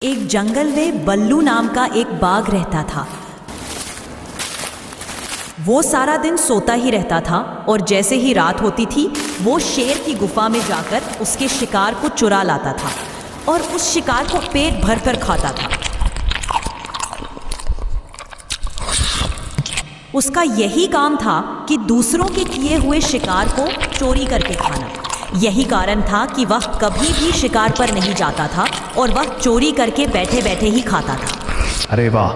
एक जंगल में बल्लू नाम का एक बाघ रहता था। वो सारा दिन सोता ही रहता था और जैसे ही रात होती थी वो शेर की गुफा में जाकर उसके शिकार को चुरा लाता था और उस शिकार को पेट भर कर खाता था। उसका यही काम था कि दूसरों के किए हुए शिकार को चोरी करके खाना। यही कारण था कि वह कभी भी शिकार पर नहीं जाता था और वह चोरी करके बैठे बैठे ही खाता था। अरे वाह,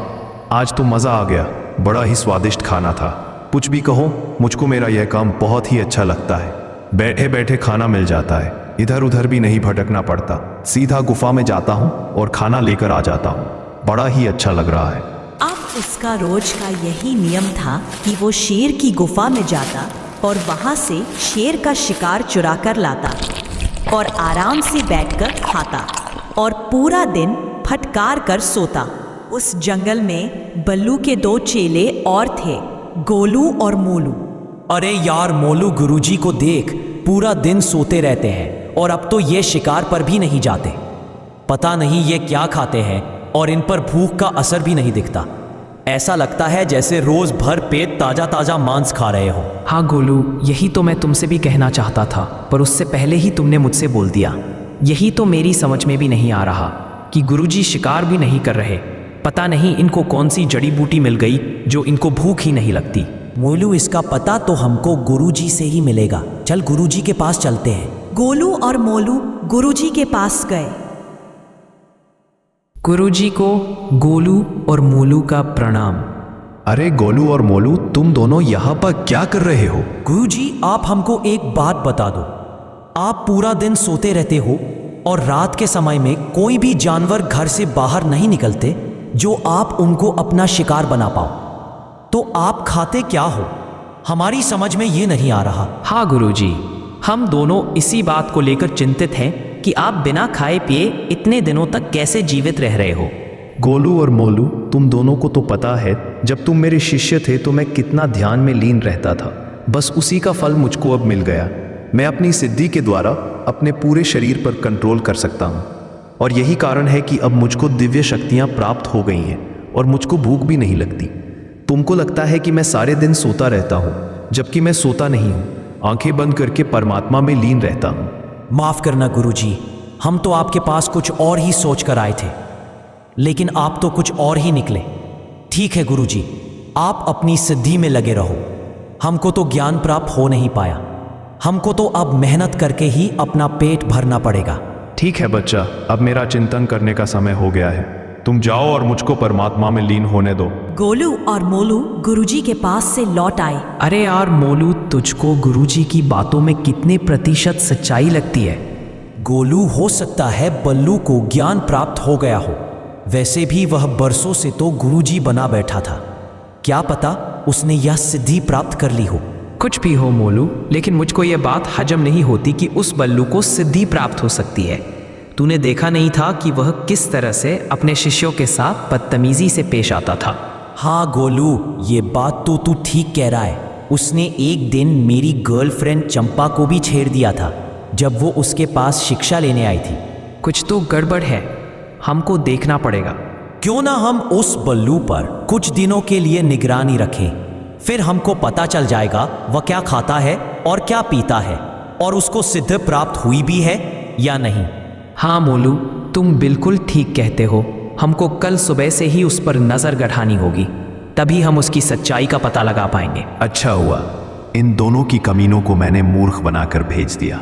आज तो मज़ा आ गया। बड़ा ही स्वादिष्ट खाना था। कुछ भी कहो, मुझको मेरा यह काम बहुत ही अच्छा लगता है। बैठे बैठे खाना मिल जाता है, इधर उधर भी नहीं भटकना पड़ता। सीधा गुफा में जाता हूँ और खाना लेकर आ जाता हूँ। बड़ा ही अच्छा लग रहा है। अब उसका रोज का यही नियम था कि वो शेर की गुफा में जाता और वहाँ से शेर का शिकार चुरा कर लाता और आराम से बैठकर खाता और पूरा दिन फटकार कर सोता। उस जंगल में बल्लू के दो चेले और थे, गोलू और मोलू। अरे यार मोलू, गुरुजी को देख, पूरा दिन सोते रहते हैं और अब तो ये शिकार पर भी नहीं जाते। पता नहीं ये क्या खाते हैं और इन पर भूख का असर भी नहीं दिखता। ऐसा लगता है जैसे रोज भर पेट ताजा ताजा मांस खा रहे हो। हाँ गोलू, यही तो मैं तुमसे भी कहना चाहता था, पर उससे पहले ही तुमने मुझसे बोल दिया। यही तो मेरी समझ में भी नहीं आ रहा कि गुरुजी शिकार भी नहीं कर रहे। पता नहीं इनको कौन सी जड़ी बूटी मिल गई जो इनको भूख ही नहीं लगती। मोलू, इसका पता तो हमको गुरुजी से ही मिलेगा। चल गुरुजी के पास चलते हैं। गोलू और मोलू गुरुजी के पास गए। गुरुजी को गोलू और मोलू का प्रणाम। अरे गोलू और मोलू, तुम दोनों यहाँ पर क्या कर रहे हो? गुरुजी, आप हमको एक बात बता दो। आप पूरा दिन सोते रहते हो और रात के समय में कोई भी जानवर घर से बाहर नहीं निकलते जो आप उनको अपना शिकार बना पाओ। तो आप खाते क्या हो? हमारी समझ में ये नहीं आ रहा। हाँ गुरुजी, हम दोनों इसी बात को लेकर चिंतित हैं कि आप बिना खाए पिए इतने दिनों तक कैसे जीवित रह रहे हो। गोलू और मोलू, तुम दोनों को तो पता है जब तुम मेरे शिष्य थे तो मैं कितना ध्यान में लीन रहता था। बस उसी का फल मुझको अब मिल गया। मैं अपनी सिद्धि के द्वारा अपने पूरे शरीर पर कंट्रोल कर सकता हूँ और यही कारण है कि अब मुझको दिव्य शक्तियाँ प्राप्त हो गई हैं और मुझको भूख भी नहीं लगती। तुमको लगता है कि मैं सारे दिन सोता रहता हूँ, जबकि मैं सोता नहीं हूँ। आंखें बंद करके परमात्मा में लीन रहता हूँ। माफ करना गुरुजी, हम तो आपके पास कुछ और ही सोच कर आए थे, लेकिन आप तो कुछ और ही निकले। ठीक है गुरुजी, आप अपनी सिद्धि में लगे रहो। हमको तो ज्ञान प्राप्त हो नहीं पाया। हमको तो अब मेहनत करके ही अपना पेट भरना पड़ेगा। ठीक है बच्चा, अब मेरा चिंतन करने का समय हो गया है। तुम जाओ और मुझको परमात्मा में लीन होने दो। गोलू और मोलू गुरुजी के पास से लौट आए। अरे यार मोलू, तुझको गुरुजी की बातों में कितने प्रतिशत सच्चाई लगती है? गोलू, हो सकता है बल्लू को ज्ञान प्राप्त हो गया हो। वैसे भी वह बरसों से तो गुरुजी बना बैठा था। क्या पता उसने यह सिद्धि प्राप्त कर ली हो। कुछ भी हो मोलू, लेकिन मुझको यह बात हजम नहीं होती कि उस बल्लू को सिद्धि प्राप्त हो सकती है। तूने देखा नहीं था कि वह किस तरह से अपने शिष्यों के साथ बदतमीजी से पेश आता था। हाँ गोलू, ये बात तो तू ठीक कह रहा है। उसने एक दिन मेरी गर्लफ्रेंड चंपा को भी छेड़ दिया था जब वो उसके पास शिक्षा लेने आई थी। कुछ तो गड़बड़ है, हमको देखना पड़ेगा। क्यों ना हम उस बल्लू पर कुछ दिनों के लिए निगरानी रखें, फिर हमको पता चल जाएगा वह क्या खाता है और क्या पीता है और उसको सिद्धि प्राप्त हुई भी है या नहीं। हाँ मोलू, तुम बिल्कुल ठीक कहते हो। हमको कल सुबह से ही उस पर नजर गठानी होगी, तभी हम उसकी सच्चाई का पता लगा पाएंगे। अच्छा हुआ इन दोनों की कमीनों को मैंने मूर्ख बनाकर भेज दिया।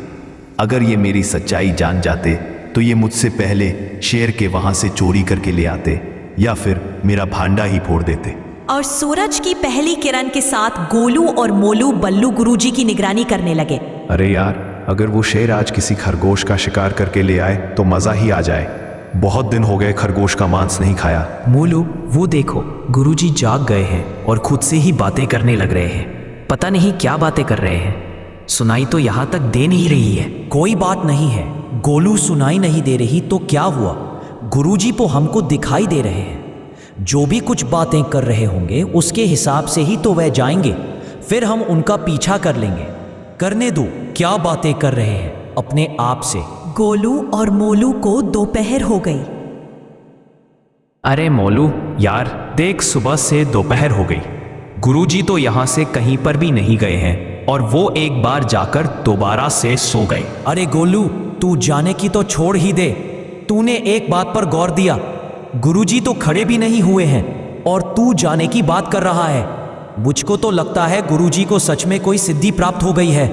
अगर ये मेरी सच्चाई जान जाते तो ये मुझसे पहले शेर के वहां से चोरी करके ले आते या फिर मेरा भांडा ही फोड़ देते। और सूरज की पहली किरण के साथ गोलू और मोलू बल्लू गुरुजी की निगरानी करने लगे। अरे यार, अगर वो शेर आज किसी खरगोश का शिकार करके ले आए तो मजा ही आ जाए। बहुत दिन हो गए खरगोश का मांस नहीं खाया। मोलू, वो देखो, गुरुजी जाग गए हैं और खुद से ही बातें करने लग रहे हैं। पता नहीं क्या बातें कर रहे हैं। सुनाई तो यहाँ तक दे नहीं रही है। कोई बात नहीं है गोलू, सुनाई नहीं दे रही तो क्या हुआ? गुरुजी तो हमको दिखाई दे रहे हैं। जो भी कुछ बातें कर रहे होंगे उसके हिसाब से ही तो वह जाएंगे, फिर हम उनका पीछा कर लेंगे। करने दो, क्या बातें कर रहे हैं अपने आप से। गोलू और मोलू को दोपहर हो गई। अरे मोलू यार, देख सुबह से दोपहर हो गई। गुरुजी तो यहाँ से कहीं पर भी नहीं गए हैं और वो एक बार जाकर दोबारा से सो गए। अरे गोलू, तू जाने की तो छोड़ ही दे। तूने एक बात पर गौर दिया, गुरुजी तो खड़े भी नहीं हुए हैं और तू जाने की बात कर रहा है। मुझको तो लगता है गुरुजी को सच में कोई सिद्धि प्राप्त हो गई है।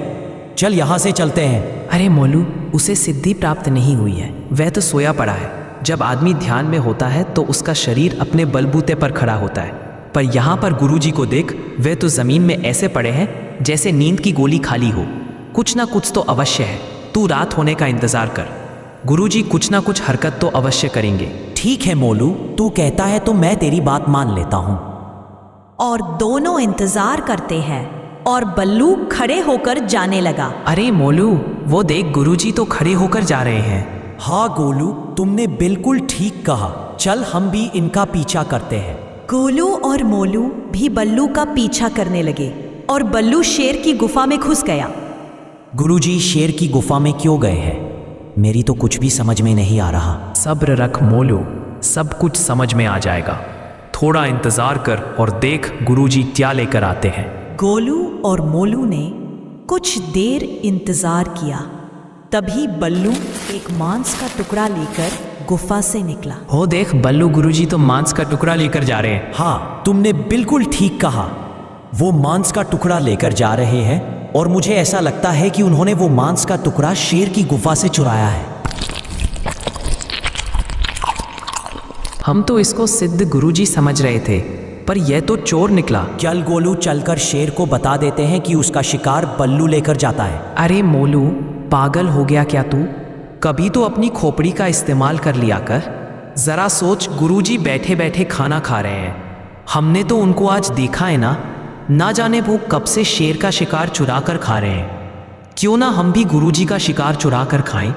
चल यहाँ से चलते हैं। अरे मोलू, उसे सिद्धि प्राप्त नहीं हुई है, वह तो सोया पड़ा है। जब आदमी ध्यान में होता है तो उसका शरीर अपने बलबूते पर खड़ा होता है, पर यहाँ पर गुरुजी को देख, वे तो जमीन में ऐसे पड़े हैं जैसे नींद की गोली खाली हो। कुछ ना कुछ तो अवश्य है, तू रात होने का इंतजार कर, गुरुजी कुछ ना कुछ हरकत तो अवश्य करेंगे। ठीक है मोलू, तू कहता है तो मैं तेरी बात मान लेता हूँ। और दोनों इंतजार करते हैं और बल्लू खड़े होकर जाने लगा। अरे मोलू, वो देख, गुरुजी तो खड़े होकर जा रहे हैं। हाँ गोलू, तुमने बिल्कुल ठीक कहा। चल हम भी इनका पीछा करते हैं। गोलू और मोलू भी बल्लू का पीछा करने लगे और बल्लू शेर की गुफा में घुस गया। गुरुजी शेर की गुफा में क्यों गए हैं? मेरी तो कुछ भी समझ में नहीं आ रहा। सब्र रख मोलू, सब कुछ समझ में आ जाएगा। थोड़ा इंतजार कर और देख गुरुजी क्या लेकर आते हैं। गोलू और मोलू ने कुछ देर इंतजार किया, तभी बल्लू एक मांस का टुकड़ा लेकर गुफा से निकला। हो देख, बल्लू गुरुजी तो मांस का टुकड़ा लेकर जा रहे हैं। हाँ, तुमने बिल्कुल ठीक कहा। वो मांस का टुकड़ा लेकर जा रहे हैं और मुझे ऐसा लगता है कि उन्होंने वो मांस का टुकड़ा शेर की गुफा से चुराया है। हम तो इसको सिद्ध गुरुजी समझ रहे थे, पर यह तो चोर निकला। चल गोलू, चलकर शेर को बता देते हैं कि उसका शिकार बल्लू लेकर जाता है। अरे मोलू, पागल हो गया क्या तू? कभी तो अपनी खोपड़ी का इस्तेमाल कर लिया कर। जरा सोच, गुरुजी बैठे बैठे खाना खा रहे हैं, हमने तो उनको आज देखा है ना जाने वो कब से शेर का शिकार चुरा कर खा रहे हैं। क्यों ना हम भी गुरुजी का शिकार चुरा कर खाएं?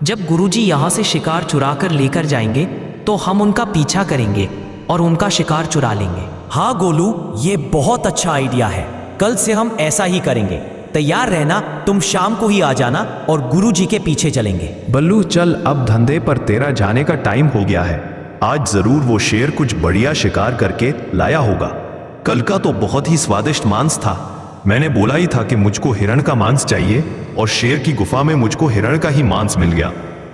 जब गुरुजी यहाँ से शिकार चुरा कर लेकर जाएंगे तो हम उनका पीछा करेंगे और उनका शिकार चुरा लेंगे। हाँ गोलू, ये बहुत अच्छा आइडिया है। कल से हम ऐसा ही करेंगे। तैयार रहना, तुम शाम को ही आ जाना और गुरुजी के पीछे चलेंगे। बल्लू चल, अब धंधे पर तेरा जाने का टाइम हो गया है। आज जरूर वो शेर कुछ बढ़िया शिकार करके लाया होगा। कल का तो बहुत ही स्वादिष्ट मांस था। मैंने बोला ही था कि मुझको हिरण का मांस चाहिए और शेर की गुफा में मुझको हिरण का ही मांस मिल गया।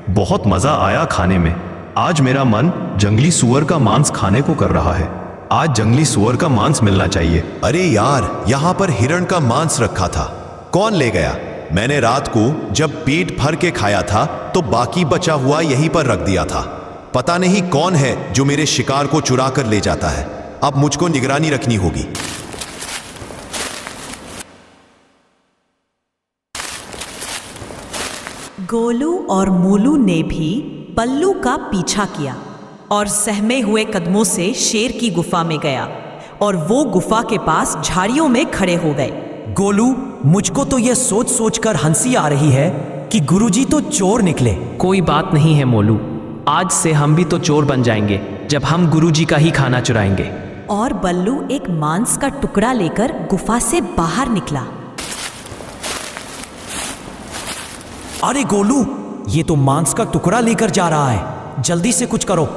बहुत मजा आया खाने में। आज मेरा मन जंगली सुअर का मांस खाने को कर रहा है। आज जंगली सुअर का मांस मिलना चाहिए। अरे यार, यहाँ पर हिरण का मांस रखा था, कौन ले गया? मैंने रात को जब पेट भर के खाया था तो बाकी बचा हुआ यहीं पर रख दिया था। पता नहीं कौन है जो मेरे शिकार को चुरा कर ले जाता है। अब मुझको निगरानी रखनी होगी। गोलू और मोलू ने भी बल्लू का पीछा किया और सहमे हुए कदमों से शेर की गुफा में गया और वो गुफा के पास झाड़ियों में खड़े हो गए। गोलू, मुझको तो ये सोच सोच कर हंसी आ रही है कि गुरुजी तो चोर निकले। कोई बात नहीं है मोलू, आज से हम भी तो चोर बन जाएंगे जब हम गुरुजी का ही खाना चुराएंगे। और बल्लू एक मांस का टुकड़ा लेकर गुफा से बाहर निकला। अरे गोलू, ये तो मांस का टुकड़ा लेकर जा रहा है। जल्दी से कुछ करो,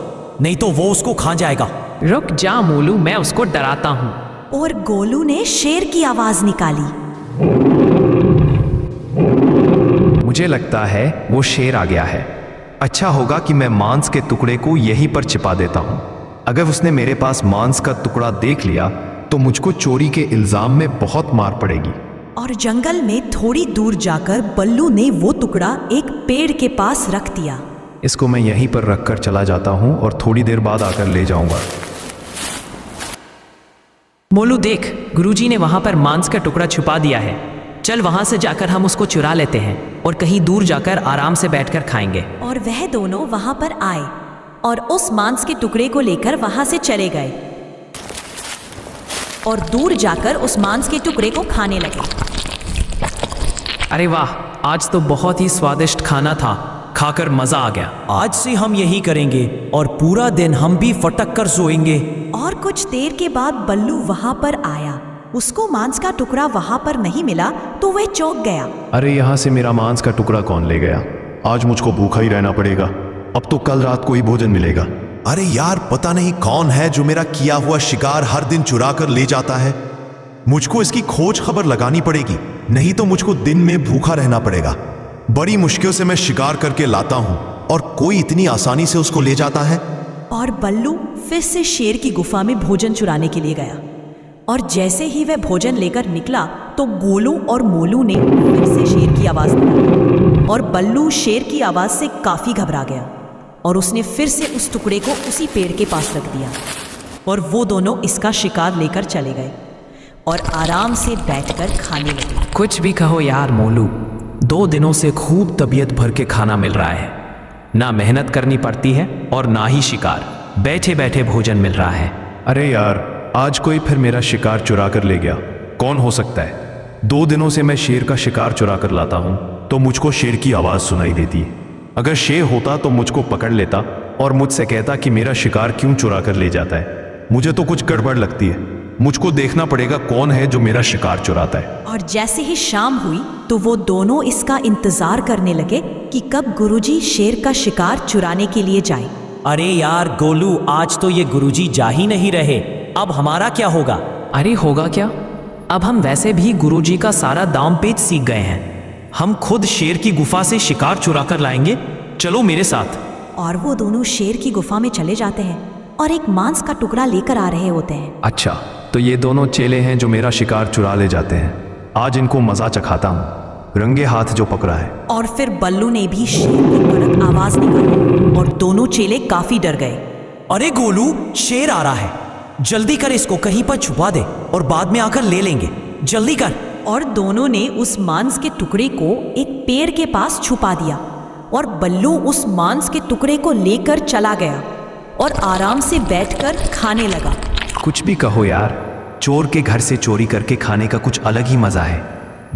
नहीं तो वो उसको खा जाएगा। रुक जा मोलू, मैं उसको डराता हूँ। और गोलू ने शेर की आवाज निकाली। मुझे लगता है वो शेर आ गया है। अच्छा होगा कि मैं मांस के टुकड़े को यहीं पर छिपा देता हूँ। अगर उसने मेरे पास मांस का टुकड़ा देख लिया तो मुझको चोरी के इल्जाम में बहुत मार पड़ेगी। और जंगल में थोड़ी दूर जाकर बल्लू ने वो टुकड़ा एक पेड़ के पास रख दिया। इसको मैं यहीं पर रखकर चला जाता हूँ और थोड़ी देर बाद आकर ले जाऊंगा। मोलू देख, गुरुजी ने वहां पर मांस का टुकड़ा छुपा दिया है। चल वहां से जाकर हम उसको चुरा लेते हैं और कहीं दूर जाकर आराम से बैठकर खाएंगे। और वह दोनों वहां पर आए और उस मांस के टुकड़े को लेकर वहां से चले गए और दूर जाकर उस मांस के टुकड़े को खाने लगे। अरे वाह, आज तो बहुत ही स्वादिष्ट खाना था, खाकर मजा आ गया। आज से हम यही करेंगे और पूरा दिन हम भी फटक कर सोएंगे। और कुछ देर के बाद बल्लू वहां पर आया। उसको मांस का टुकड़ा वहां पर नहीं मिला तो वह चौंक गया। अरे यहाँ से मेरा मांस का टुकड़ा कौन ले गया? आज मुझको भूखा ही रहना पड़ेगा। अब तो कल रात को ही भोजन मिलेगा। अरे यार, पता नहीं कौन है जो मेरा किया हुआ शिकार हर दिन चुरा कर ले जाता है। मुझको इसकी खोज खबर लगानी पड़ेगी, नहीं तो मुझको दिन में भूखा रहना पड़ेगा। बड़ी मुश्किल से मैं शिकार करके लाता हूं और कोई इतनी आसानी से उसको ले जाता है। और बल्लू फिर से शेर की गुफा में भोजन चुराने के लिए गया। और जैसे ही वह भोजन लेकर निकला तो गोलू और मोलू ने फिर से शेर की आवाज दी। और बल्लू शेर की आवाज से काफी घबरा गया और उसने फिर से उस टुकड़े को उसी पेड़ के पास रख दिया। और वो दोनों इसका शिकार लेकर चले गए और आराम से बैठकर खाने लगे। कुछ भी कहो यार मोलू, 2 दिनों से खूब तबीयत भर के खाना मिल रहा है। ना मेहनत करनी पड़ती है और ना ही शिकार, बैठे बैठे भोजन मिल रहा है। अरे यार, आज कोई फिर मेरा शिकार चुरा कर ले गया। कौन हो सकता है? 2 दिनों से मैं शेर का शिकार चुरा कर लाता हूं तो मुझको शेर की आवाज सुनाई देती है। अगर शेर होता तो मुझको पकड़ लेता और मुझसे कहता कि मेरा शिकार क्यों चुरा कर ले जाता है। मुझे तो कुछ गड़बड़ लगती है। मुझको देखना पड़ेगा कौन है जो मेरा शिकार चुराता है। और जैसे ही शाम हुई तो वो दोनों इसका इंतजार करने लगे कि कब गुरुजी शेर का शिकार चुराने के लिए जाए। अरे यार गोलू, आज तो ये गुरुजी जा ही नहीं रहे, अब हमारा क्या होगा? अरे होगा क्या? अब हम वैसे भी गुरुजी का सारा दांव पेच सीख गए हैं। हम खुद शेर की गुफा से शिकार चुरा कर लाएंगे, चलो मेरे साथ। और वो दोनों शेर की गुफा में चले जाते हैं और एक मांस का टुकड़ा लेकर आ रहे होते हैं। अच्छा, तो ये दोनों चेले हैं जो मेरा शिकार चुरा ले जाते हैं। आज इनको मजा चखाता हूँ, रंगे हाथ जो पकड़ा है। और फिर बल्लू ने भी शेर की कड़क आवाज निकाली और दोनों चेले काफी डर गए। अरे गोलू, शेर आ रहा है, जल्दी कर, इसको कहीं पर छुपा दे और बाद में आकर ले लेंगे, जल्दी कर। और दोनों ने उस मांस के टुकड़े को एक पेड़ के पास छुपा दिया और बल्लू उस मांस के टुकड़े को लेकर चला गया और आराम से बैठकर खाने लगा। कुछ भी कहो यार, चोर के घर से चोरी करके खाने का कुछ अलग ही मजा है।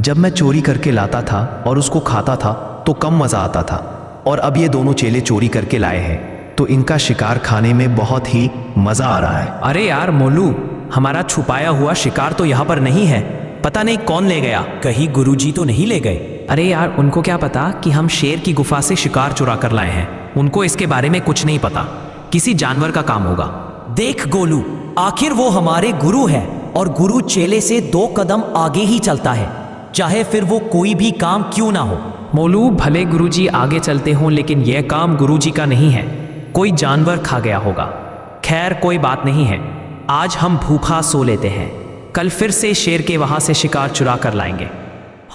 जब मैं चोरी करके लाता था और उसको खाता था तो कम मजा आता था, और अब ये दोनों चेले चोरी करके लाए हैं तो इनका शिकार खाने में बहुत ही मजा आ रहा है। अरे यार मोलू, हमारा छुपाया हुआ शिकार तो यहाँ पर नहीं है, पता नहीं कौन ले गया। कहीं गुरुजी तो नहीं ले गए? अरे यार, उनको क्या पता कि हम शेर की गुफा से शिकार चुरा कर लाए हैं। उनको इसके बारे में कुछ नहीं पता, किसी जानवर का काम होगा। देख गोलू, आखिर वो हमारे गुरु है और गुरु चेले से 2 कदम आगे ही चलता है, चाहे फिर वो कोई भी काम क्यों ना हो। मोलू, भले गुरुजी आगे चलते हों लेकिन यह काम गुरुजी का नहीं है, कोई जानवर खा गया होगा। खैर कोई बात नहीं है, आज हम भूखा सो लेते हैं, कल फिर से शेर के वहां से शिकार चुरा कर लाएंगे।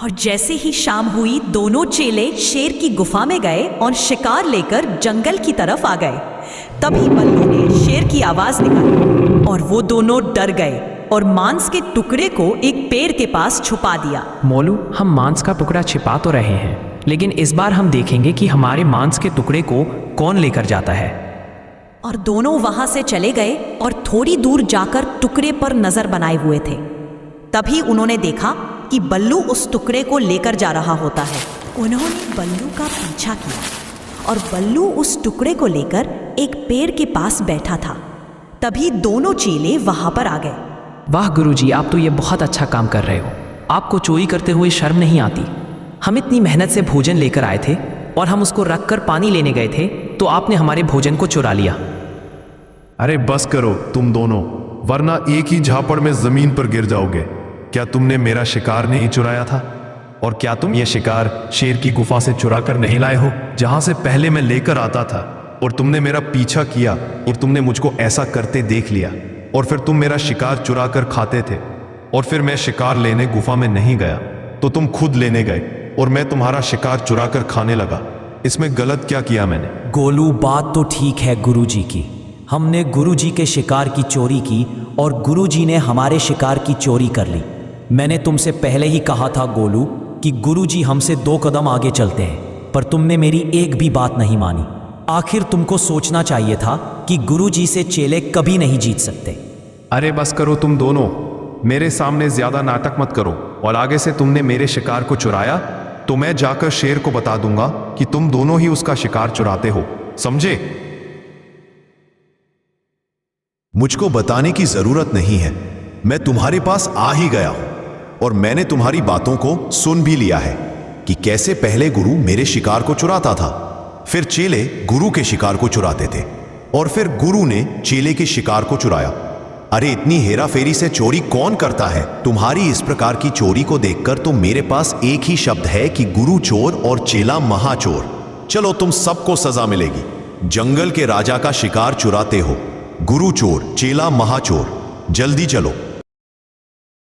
और जैसे ही शाम हुई दोनों चेले शेर की गुफा में गए और शिकार लेकर जंगल की तरफ आ गए। तभी बल्लू ने शेर की आवाज निकाली और वो दोनों डर गए और मांस के टुकड़े को एक पेड़ के पास छुपा दिया। मोलू, हम मांस का टुकड़ा छिपा तो रहे हैं, लेकिन इस बार हम देखेंगे कि हमारे मांस के टुकड़े को कौन लेकर जाता है। और दोनों वहां से चले गए और थोड़ी दूर जाकर टुकड़े पर नजर बनाए हुए थे। तभी उन्होंने देखा कि बल्लू उस टुकड़े को लेकर जा रहा होता है। उन्होंने बल्लू का पीछा किया और बल्लू उस टुकड़े को लेकर एक पेड़ के पास बैठा था। तभी दोनों चेले वहां पर आ गए। वाह गुरुजी, आप तो ये बहुत अच्छा काम कर रहे हो। आपको चोरी करते हुए शर्म नहीं आती? हम इतनी मेहनत से भोजन लेकर आए थे और हम उसको रखकर पानी लेने गए थे तो आपने हमारे भोजन को चुरा लिया। अरे बस करो तुम दोनों, वरना एक ही झापड़ में जमीन पर गिर जाओगे। क्या तुमने मेरा शिकार नहीं चुराया था? और क्या तुम ये शिकार शेर की गुफा से चुरा कर नहीं लाए हो, जहां से पहले मैं लेकर आता था? और तुमने मेरा पीछा किया और तुमने मुझको ऐसा करते देख लिया, और फिर तुम मेरा शिकार चुरा कर खाते थे, और फिर मैं शिकार लेने गुफा में नहीं गया तो तुम खुद लेने गए और मैं तुम्हारा शिकार चुरा कर खाने लगा। इसमें गलत क्या किया मैंने? गोलू, बात तो ठीक है गुरुजी की। हमने गुरुजी के शिकार की चोरी की और गुरुजी ने हमारे शिकार की चोरी कर ली। मैंने तुमसे पहले ही कहा था गोलू कि गुरुजी हमसे 2 कदम आगे चलते हैं, पर तुमने मेरी एक भी बात नहीं मानी। आखिर तुमको सोचना चाहिए था कि गुरुजी से चेले कभी नहीं जीत सकते। अरे बस करो तुम दोनों, मेरे सामने ज्यादा नाटक मत करो, और आगे से तुमने मेरे शिकार को चुराया तो मैं जाकर शेर को बता दूंगा कि तुम दोनों ही उसका शिकार चुराते हो, समझे? मुझको बताने की जरूरत नहीं है, मैं तुम्हारे पास आ ही गया हूं और मैंने तुम्हारी बातों को सुन भी लिया है कि कैसे पहले गुरु मेरे शिकार को चुराता था, फिर चेले गुरु के शिकार को चुराते थे, और फिर गुरु ने चेले के शिकार को चुराया। अरे इतनी हेराफेरी से चोरी कौन करता है? तुम्हारी इस प्रकार की चोरी को देखकर तो मेरे पास एक ही शब्द है कि गुरु चोर और चेला महाचोर। चलो तुम सबको सजा मिलेगी। जंगल के राजा का शिकार चुराते हो, गुरु चोर, चेला महाचोर, जल्दी चलो।